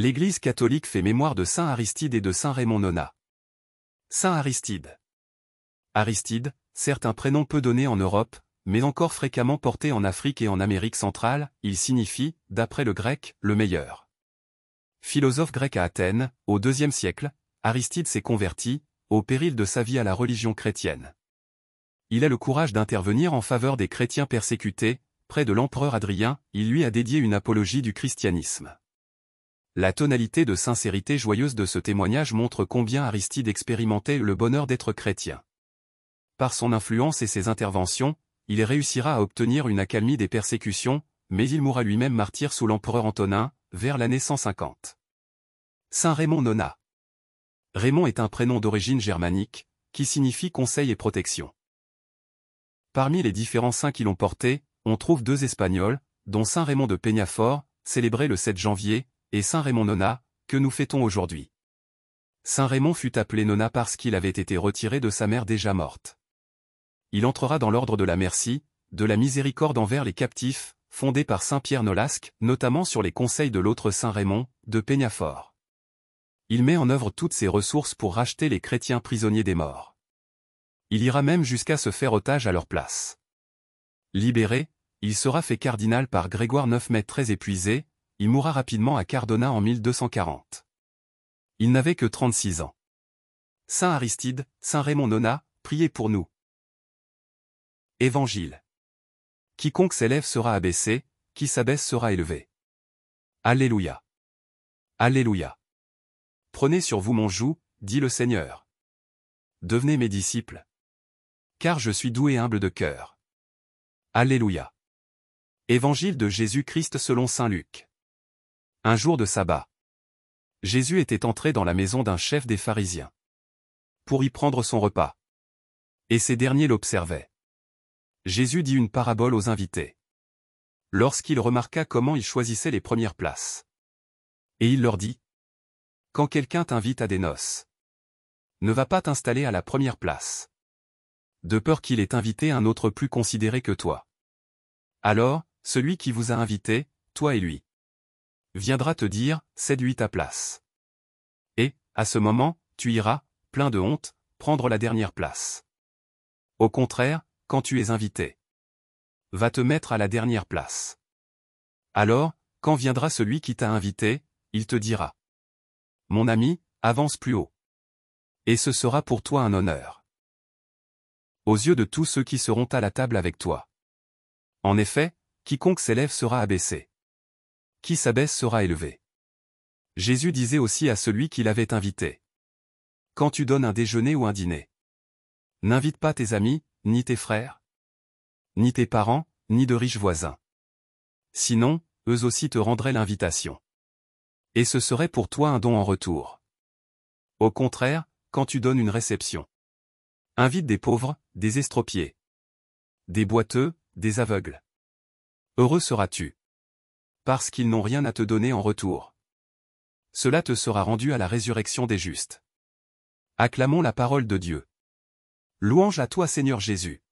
L'Église catholique fait mémoire de saint Aristide et de saint Raymond Nonat. Saint Aristide. Aristide, certes un prénom peu donné en Europe, mais encore fréquemment porté en Afrique et en Amérique centrale, il signifie, d'après le grec, le meilleur. Philosophe grec à Athènes, au IIe siècle, Aristide s'est converti, au péril de sa vie à la religion chrétienne. Il a le courage d'intervenir en faveur des chrétiens persécutés, près de l'empereur Adrien, il lui a dédié une apologie du christianisme. La tonalité de sincérité joyeuse de ce témoignage montre combien Aristide expérimentait le bonheur d'être chrétien. Par son influence et ses interventions, il réussira à obtenir une accalmie des persécutions, mais il mourra lui-même martyr sous l'empereur Antonin, vers l'année 150. Saint Raymond Nonat. Raymond est un prénom d'origine germanique, qui signifie conseil et protection. Parmi les différents saints qui l'ont porté, on trouve deux Espagnols, dont Saint Raymond de Peñafort, célébré le 7 janvier, et Saint Raymond Nonat, que nous fêtons aujourd'hui. Saint Raymond fut appelé Nonat parce qu'il avait été retiré de sa mère déjà morte. Il entrera dans l'ordre de la merci, de la miséricorde envers les captifs, fondé par Saint Pierre Nolasque, notamment sur les conseils de l'autre Saint Raymond, de Peñafort. Il met en œuvre toutes ses ressources pour racheter les chrétiens prisonniers des morts. Il ira même jusqu'à se faire otage à leur place. Libéré, il sera fait cardinal par Grégoire IX mais très épuisé, il mourra rapidement à Cardona en 1240. Il n'avait que 36 ans. Saint Aristide, Saint Raymond Nonat, priez pour nous. Évangile. Quiconque s'élève sera abaissé, qui s'abaisse sera élevé. Alléluia. Alléluia. Prenez sur vous mon joug, dit le Seigneur. Devenez mes disciples. Car je suis doux et humble de cœur. Alléluia. Évangile de Jésus-Christ selon saint Luc. Un jour de sabbat. Jésus était entré dans la maison d'un chef des pharisiens. Pour y prendre son repas. Et ces derniers l'observaient. Jésus dit une parabole aux invités. Lorsqu'il remarqua comment ils choisissaient les premières places. Et il leur dit. Quand quelqu'un t'invite à des noces, ne va pas t'installer à la première place. De peur qu'il ait invité un autre plus considéré que toi. Alors, celui qui vous a invité, toi et lui, viendra te dire, cède-lui ta place. Et, à ce moment, tu iras, plein de honte, prendre la dernière place. Au contraire, quand tu es invité, va te mettre à la dernière place. Alors, quand viendra celui qui t'a invité, il te dira. Mon ami, avance plus haut. Et ce sera pour toi un honneur. Aux yeux de tous ceux qui seront à la table avec toi. En effet, quiconque s'élève sera abaissé. Qui s'abaisse sera élevé. Jésus disait aussi à celui qui l'avait invité. Quand tu donnes un déjeuner ou un dîner, n'invite pas tes amis, ni tes frères, ni tes parents, ni de riches voisins. Sinon, eux aussi te rendraient l'invitation. Et ce serait pour toi un don en retour. Au contraire, quand tu donnes une réception, invite des pauvres, des estropiés, des boiteux, des aveugles. Heureux seras-tu. Parce qu'ils n'ont rien à te donner en retour. Cela te sera rendu à la résurrection des justes. Acclamons la parole de Dieu. Louange à toi Seigneur Jésus.